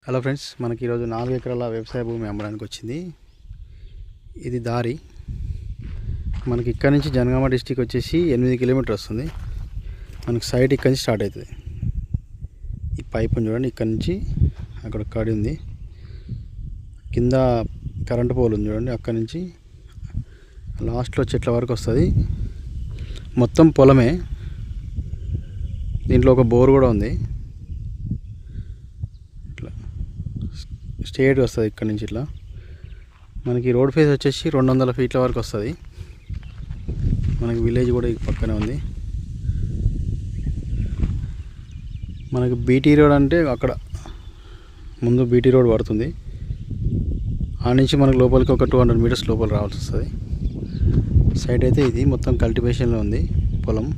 Hello friends, మనకి ఈరోజు 4 ఎకరాల వ్యవసాయ భూమి అమ్మడానికి వచ్చింది. ఇది దారి మనకి ఇక్కడ నుంచి జనగామ డిస్టిక్ వచ్చేసి 8 కిలోమీటర్ వస్తుంది. మనకి సైట్ ఇక్కడ నుంచి స్టార్ట్ అవుతుంది. ఈ పైప్ చూడండి, ఇక్కడ నుంచి అక్కడ కడి ఉంది, కింద కరెంటు పోల్ ఉంది చూడండి, అక్కడ నుంచి లాస్ట్లో చెట్ల వరకు వస్తుంది. మొత్తం పొలమే, దీంట్లో ఒక బోర్ కూడా ఉంది. స్ట్రేట్ వస్తుంది ఇక్కడ నుంచి. ఇట్లా మనకి రోడ్ ఫేస్ వచ్చేసి 200 ఫీట్ల వరకు వస్తుంది. మనకి విలేజ్ కూడా ఈ పక్కనే ఉంది. మనకి బీటీ రోడ్ అంటే అక్కడ ముందు బీటీ రోడ్ పడుతుంది. ఆ నుంచి మనకు లోపలికి ఒక 200 మీటర్స్ లోపల రావాల్సి వస్తుంది. సైడ్ అయితే ఇది మొత్తం కల్టివేషన్లో ఉంది పొలం.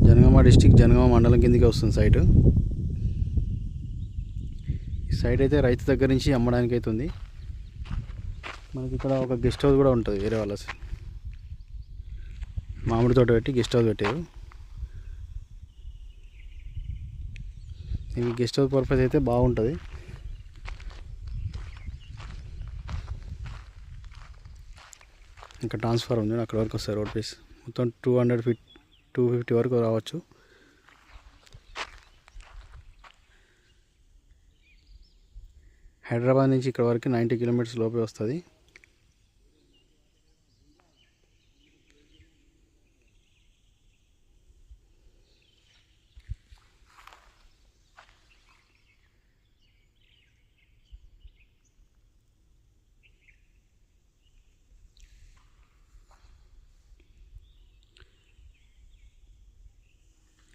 జనగామ డిస్టిక్, జనగామ మండలం కిందకి వస్తుంది సైటు. ఈ సైట్ అయితే రైతు దగ్గర నుంచి అమ్మడానికి అవుతుంది. మనకి ఇక్కడ ఒక గెస్ట్ హౌస్ కూడా ఉంటుంది, వేరే వాళ్ళ మామిడి తోట పెట్టి గెస్ట్ హౌస్ పెట్టారు. ఈ గెస్ట్ హౌస్ పర్పస్ అయితే బాగుంటుంది. ఇంకా ట్రాన్స్ఫర్ ఉంది, అక్కడ వరకు వస్తుంది రోడ్ ఫేస్. మొత్తం 200 ఫీట్ 250 వరకు రావచ్చు. హైదరాబాద్ నుంచి ఇక్కడ వరకు 90 కిలోమీటర్స్ లోపే వస్తుంది.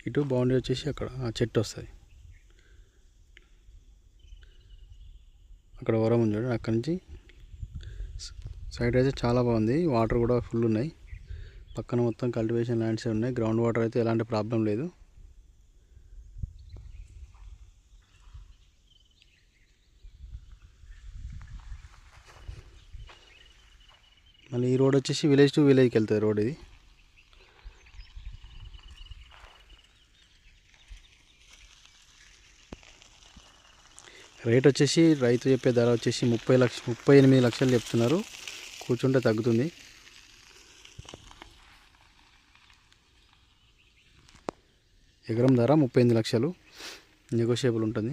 ఇటు బౌండరీ వచ్చేసి అక్కడ ఆ చెట్టు వస్తుంది, అక్కడ వరం ఉంది చూడండి. అక్కడ నుంచి సైడ్ అయితే చాలా బాగుంది, వాటర్ కూడా ఫుల్ ఉన్నాయి. పక్కన మొత్తం కల్టివేషన్ ల్యాండ్సే ఉన్నాయి. గ్రౌండ్ వాటర్ అయితే ఎలాంటి ప్రాబ్లం లేదు. మళ్ళీ ఈ రోడ్ వచ్చేసి విలేజ్ టు విలేజ్కి వెళ్తుంది రోడ్. ఇది రేట్ వచ్చేసి రైతు చెప్పే ధర వచ్చేసి 38 లక్షలు చెప్తున్నారు. కూర్చుంటే తగ్గుతుంది. ఎకరం ధర 38 లక్షలు, నెగోషియబుల్ ఉంటుంది.